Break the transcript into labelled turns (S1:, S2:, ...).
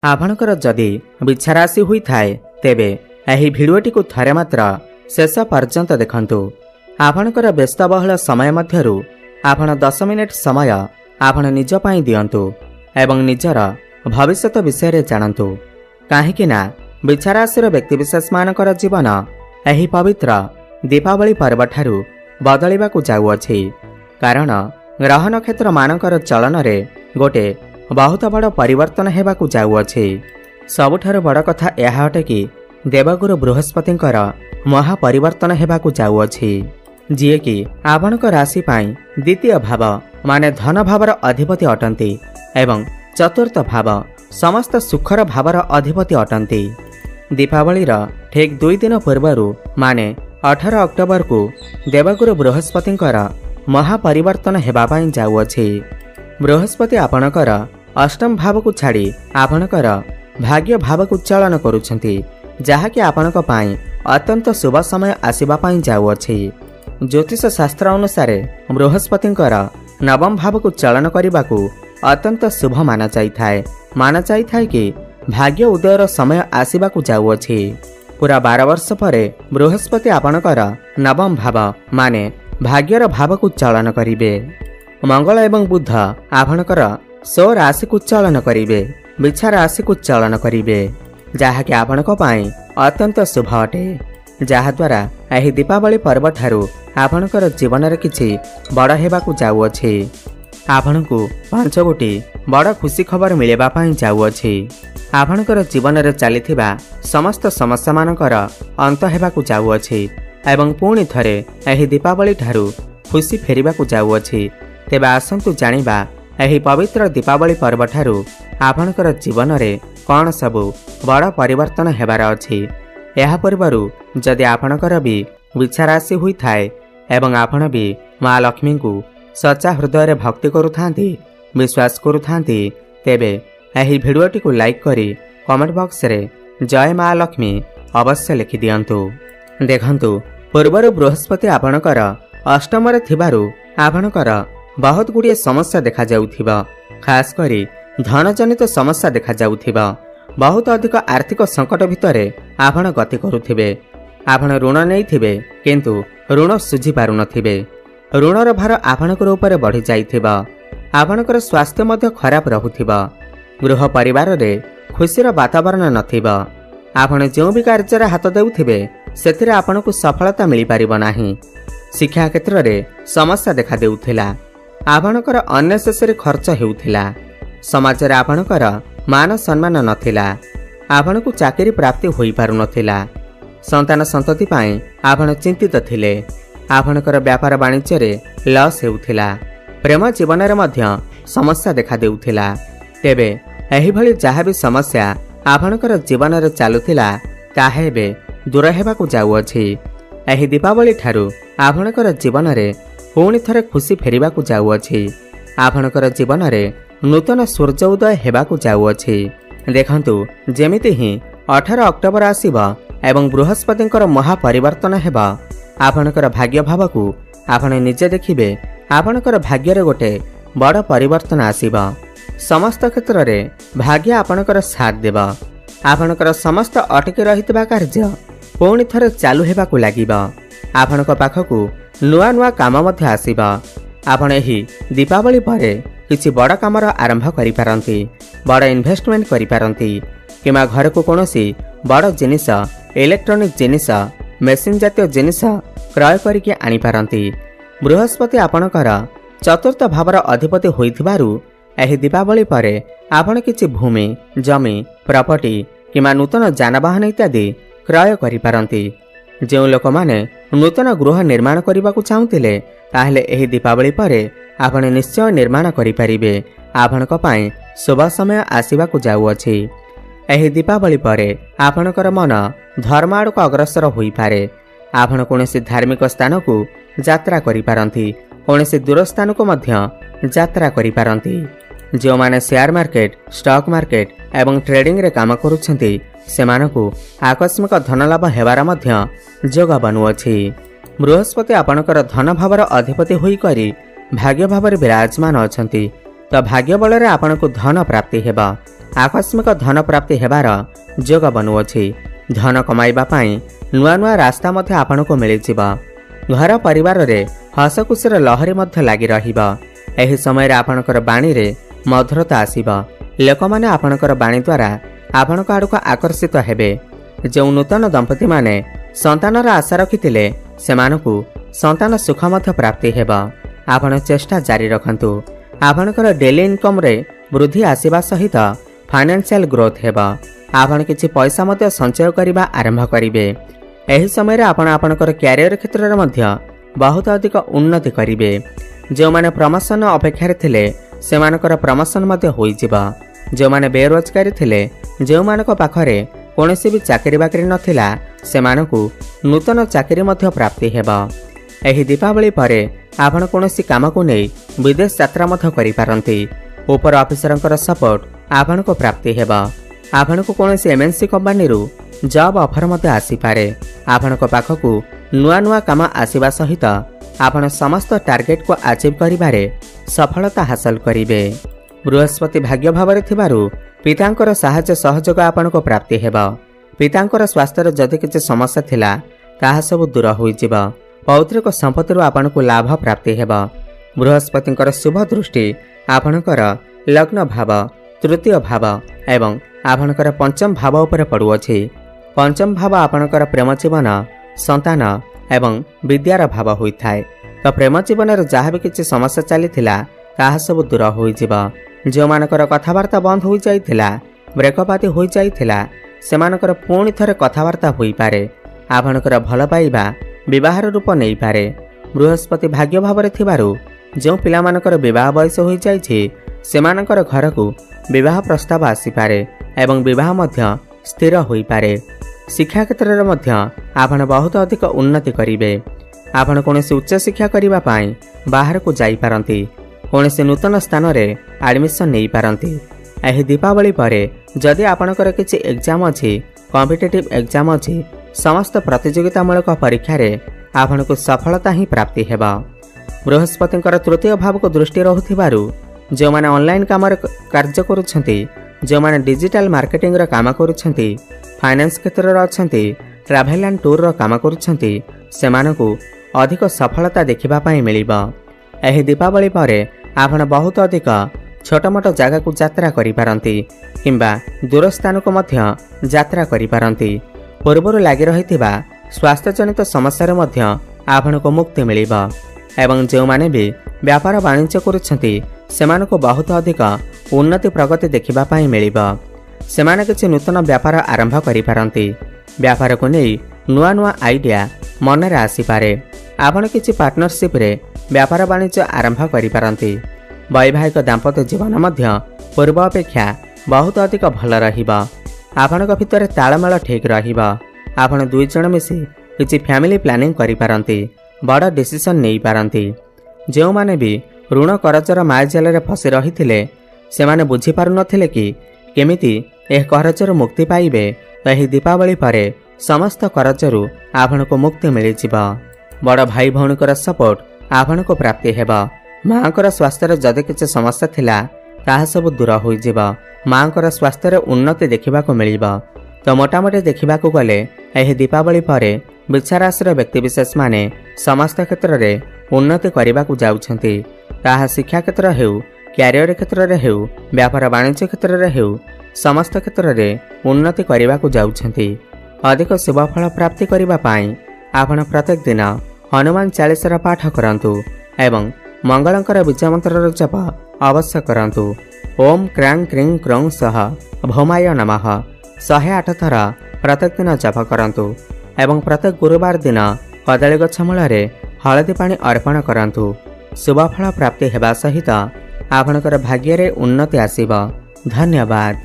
S1: आपणकर जदि बिच्छाराशि हुई थाए तेबे एही भिडियोटी को थरे मात्र शेष पर्यंत देखंतु। आपणकर व्यस्तबहुल समय मध्यरु आपण 10 मिनिट समय आपण निज पई दियंतु एवं निजर भविष्यत विषय जानतु। काहेकि ना बिच्छाराशिर व्यक्तिविशेष मानकर जीवन एही पवित्र दीपावली पर्व ठारू बदलिबाकु जाउअछि। कारण ग्रह नक्षत्र मानकर चलन रे गोटे बहुत बड़ परिवर्तन हेबाकु जाउअछि। सबुठारु बड़ कथा यह अटे कि देवगुरु बृहस्पतिंकर महापरिवर्तन हेबाकु जाउअछि, जिए कि आपणक राशि पाई द्वितीय भाव माने धन भावर अधिपति अटंती एवं चतुर्थ भाव समस्त सुखर भावर अधिपति अटंती। दीपावलीर ठीक 2 दिन पूर्वरु माने 18 अक्टोबर को देवगुरु बृहस्पतिंकर महापरिवर्तन हेबा पाई जाउअछि। बृहस्पति आपणकर अष्टम भाव को छाड़ी आपणकर भाग्य भाव को चलन करुछंती, जहाँकि आपणक पाई अत्यंत शुभ समय आसीबा पाई जाउअछि। ज्योतिष शास्त्र अनुसार बृहस्पतिंकर नवम भाव को चलन करने अत्यंत शुभ माना जाए कि भाग्य उदयर समय आसीबाकु जाउअछि। पूरा 12 वर्ष पर बृहस्पति आपणकर नवम भाव माने भाग्यर भाव को चलन करिवे। मंगल एवं बुध आपणकर स्व राशि को चलन करिवे, बिच्छा राशि को चलन करिवे, जहाँकि आपणक पाई अत्यंत शुभ अटे। जहाद्वारा एही दीपावली पर्व ठारू आपणकर जीवन रे किछि बड़ हेबाकु जाउअछि। आपणकु 5 गोटी बड़ खुशी खबर मिलेबा पाई जाउअछि। आपणकर जीवन रे चलिथिबा समस्त समस्या मानकर अंत हेबाकु जाउअछि एवं पुणी थरे एही दीपावली ठारू खुशी फेरिबाकु जाउअछि। तेबे आसंतु जानिबा एही पवित्र दीपावली पर्व ठारू आपणकर जीवन रे कौन सबु बड़ परिवर्तन हेबार अछि। यह पूर्वरु जदि आपणकर भी बिच्छा राशि हुई थाए एवं आपण भी माँ लक्ष्मी को सच्चा हृदय रे भक्ति करुथांती, विश्वास करुथांती, तेबे एही भिडियोटी को लाइक करी कमेंट बॉक्स रे जय माँ लक्ष्मी अवश्य लिखि दियंतु। देखंतु पूर्वरु बृहस्पति आपणकर अष्टम रे थिबारु आपणकर बहुत गुड़िए समस्या देखा जाउथिबा, खास करी धन जनित समस्या देखा जाउथिबा। बहुत अधिक आर्थिक संकट भितरे आपण गति करुथिबे। आपण ऋण नैथिबे किंतु ऋण सुझी पारु नथिबे। ऋणर भार आपणकर ऊपर बढ़ी जाइथिबा। आपणकर स्वास्थ्य मध्य खराब रहुथिबा। गृह परिवार रे खुशीर वातावरण नथिबा। आपण जो भी कार्य रे हाथ देउथिबे सेथिरे आपणकु सफलता मिली पारिबो नाही। शिक्षा क्षेत्र रे समस्या देखा देउथिला। आपणकर अननेसेसरी खर्च हेउथिला। समाज रे आपणकर मान सम्मान नथिला। आपणकु चाकरी प्राप्ति होई पारु नथिला। संतान संतति पाई आपण चिंतित थिले। आपणकर व्यापार वाणिज्य रे लॉस हेउथिला। प्रेम जीवन रे मध्य समस्या देखा देउथिला। तेबे एही भली जहा भी समस्या आपणकर जीवन रे चालुथिला ताहा एबे दूर हेबाकु जाउअछि। एही दीपावली ठारू आपणकर जीवन रे पुणी थरे खुशी फेरिबाकु जाउअछि। आपणकर जीवन रे नूतन सूर्य उदय हेबाकु जाउअछि। देखंतु जेमिति ही 18 अक्टोबर आसीबा एवं बृहस्पतिंकर महापरिवर्तन हेबा। आपणकर भाग्य भाव को आपण निजे देखिबे। आपणकर भाग्य रे गोटे बड़ परिवर्तन आसीबा। समस्त क्षेत्र रे भाग्य आपणकर साथ देबा। आपणकर समस्त अटकी रहितबा कार्य पुणी थरे चालू हेबाकु लागिबा। आपणक पाखकु नुआ नुआ काम मध्य आसीबा। आपण एही दीपावली परे किछि बड़ कामर आरंभ करि पारंती, बड़ इन्वेस्टमेंट करि पारंती, किमा घर को कोनोसी बड़ जिनिस इलेक्ट्रॉनिक जिनिस मेसिन जातीय जिनिस क्रय करिके आनी पारंती। बृहस्पति आपणकर चतुर्थ भावर अधिपति होइथिबारु एही दीपावली परे आपण किछि भूमि जमी प्रॉपर्टी किमा नूतन जानवाहन इत्यादि क्रय करि पारंती। जो लोक माने नूतन गृह निर्माण करने चाहूले ताहले एही दीपावली परे आपण निश्चय निर्माण करिपारिबे। आपणक पाई शुभ समय आसीबाकु जाउअछि। एही दीपावली परे आपणकर मन धर्म आड़क अग्रसर होई पारे। आपण कोनोसी धार्मिक स्थान को यात्रा करिपारंती, कोनोसी दूर स्थान को मध्य यात्रा करिपारंती। जो माने शेयर मार्केट, स्टॉक मार्केट एवं ट्रेडिंग रे काम करुछंती सेमानकु आकस्मिक धन लाभ हेबार मध्य जोग बनुअछि। बृहस्पति आपणकर धन भावर अधिपति होई करी भाग्य भाव विराजमान अछंती। तो भाग्य बल रे आपणकु धन प्राप्ति हेबा आकस्मिक धन प्राप्ति हेबार जोग बनुअछि। धन कमाइबा पई नुआ नुआ रास्ता मध्य आपनको मिलिजिबा। घर परिवार रे हसखुसीर लहरी मध्य लागि रहिबा। एही समय रे आपणकर बाणी रे मधुरता आसीबा। लोकमाने आपणकर बाणी द्वारा आपणक आडको आकर्षित हेबे। जो नूतन दंपति माने संतानर आशा रखिथिले सेमानकु संतान सुख मध्य प्राप्ति हेबा। आपण चेष्टा जारी रखंतु। आपणकर डेली इनकम रे वृद्धि आसीबा सहित फाइनेंशियल ग्रोथ हेबा। आपण किछि पैसा मध्य संचय करिबा आरंभ करिवे। एही समय रे आपण आपणकर कैरियर क्षेत्र रे मध्य बहुत अधिक उन्नति करिवे। जो माने प्रमोशन अपेक्षा रे थिले सेमानकर प्रमोशन मध्य होई जिबा। जो माने बेरोजगारी थिले जो मानक पाखरे कोनोसी भी चाकरी बाकरी नथिला सेमानकु नूतन चाकरी मध्य प्राप्ति हेबा। एही दीपावली परे आपण कोनोसी काम को नै विदेश यात्रा मध्य करि पारंती। ऊपर ऑफिसरंकर सपोर्ट आपनको प्राप्ति हेबा। आपनको कोनोसी एमएनसी कंपनी रु जॉब ऑफर मध्य आसी पारे। आपनको पाखकु नुआ नुआ काम आसीबा सहित आपण समस्त टार्गेट को अचीव करिबारे सफलता हासिल करिवे। बृहस्पति भाग्य भावरे थिबारु पितांकर साहाय्य सहयोग आपनको प्राप्ति हेबा। पितांकर स्वास्थ्य जदि किछि समस्या थिला ताहा सब दूर होई जिबा। पौत्रिक संपत्ति आपनको लाभ प्राप्ति हेबा। बृहस्पतिंकर शुभ दृष्टि आपणकर लग्न भाव, तृतीय भाव एवं आपणकर पंचम भाव उपर पड़ुअछि। पंचम भाव आपणकर प्रेम जीवन, संतान एवं विद्यार भाव होइथाय। तो प्रेम जीवन रे जहाँ भी किछि समस्या चलीथिला ताहा सब दूर होई जिबा। जो मानकर कथावार्ता बंद होई जाइथिला, ब्रेकअप आदि होई जाइथिला सेमानकर पुणी थरे कथावार्ता होई पारे। आपणकर भल पाइबा विवाहर रूप नहीं पारे। बृहस्पति भाग्य भावरे थिबारु जो पिलामानकर विवाह बयस होई जाइछि सेमानकर घरकु विवाह प्रस्ताव आसी पारे एवं विवाह मध्य स्थिर होई पारे। शिक्षा क्षेत्र रे मध्य आपण बहुत अधिक उन्नति करिवे। आपण कोनोसी उच्च शिक्षा करिबा पई बाहर को जाई पारंती। कोनोसी नूतन स्थान रे एडमिशन नहीं पारंती। एही दीपावली परे जदि आपणकर किछि एग्जाम अछि, कॉम्पिटिटिव एग्जाम अछि, समस्त प्रतियोगितामूलक परीक्षा रे आपणको सफलता ही प्राप्ति हेबा। बृहस्पतिंकर तृतीय भाव को दृष्टि रहुथिबारु जो माने ऑनलाइन काम रे कार्य करूछंती, जो माने डिजिटल मार्केटिंग रे काम करूछंती, फाइनेंस क्षेत्र रे अछंती, ट्रैवल एंड टूर रो काम करूछंती सेमानकु अधिक सफलता देखिबा पई मिलिबा। एही दीपावली परे आपण बहुत अधिक छोट मोट जगह को यात्रा करि पारंती किंबा दूर स्थान को मध्य यात्रा करि पारंती। पूर्वरु लागि रहिथिबा स्वास्थ्य जनित समस्या रे मध्य आपनको मुक्ति मिलिबा। एवं जो माने भी व्यापार वाणिज्य करूछंती सेमानको बहुत अधिक उन्नति प्रगति देखिबा पई मिलिबा। सेमाने किछि नूतन व्यापार आरंभ करि पारंती। व्यापार को नै नुआ नुआ आइडिया मन रे आसी पारे। आपण किछि पार्टनरशिप रे व्यापार वाणिज्य आरंभ करि पारंती। वैवाहिक दाम्पत्य जीवन मध्य पूर्व अपेक्षा बहुत अधिक भल रहिबा। आपणक भितर तालमेल ठीक रहिबा। आपण दुई जण मिसी किछि फैमिली प्लानिंग करि पारंती। बड़ डिसीजन नहीं पारंती। जो माने भी ऋण करजर मायाजाल रे फसी रहिथिले सेमाने बुझी पारु नथिले कि केमिति एह करजर मुक्ति पाइबे। एही दीपावली परे समस्त करजरु आपणको मुक्ति मिलि जिबा। बड़ भाई भौणीकर सपोर्ट आपणको प्राप्ति हेबा। मांकर स्वास्थ्य जदि किछि समस्या थिला ताहा सब दूर होई जिबा। मांकर स्वास्थ्य रे उन्नति देखिबाको मिलिबा। तो मोटामोटी देखिबाको गले एही दीपावली परे वृक्षराशि व्यक्ति विशेष माने समस्त क्षेत्र रे उन्नति करबाकू जाउछंती। ताहा शिक्षा क्षेत्र हेउ, कैरियर क्षेत्र रे हेउ, व्यापार वाणिज्य क्षेत्र रे हेउ, समस्त क्षेत्र रे उन्नति करबाकू जाउछंती। अधिक शुभ फल प्राप्ति करबा पई आपण प्रत्येक दिन हनुमान 40 पाठ करंतु एवं मंगलंकर विजय मंत्र जप अवश्य करंतु। ओम क्रां क्रीं क्रौं सह भौमाय नमः 108 थर प्रत्येक दिन जप करंतु एवं प्रत्येक गुरुवार दिन कदली गछ मूल हलदी पानी अर्पण करंतु। शुभ फल प्राप्ति हेबा सहित आपणकर भाग्य रे उन्नति आसीबा। धन्यवाद।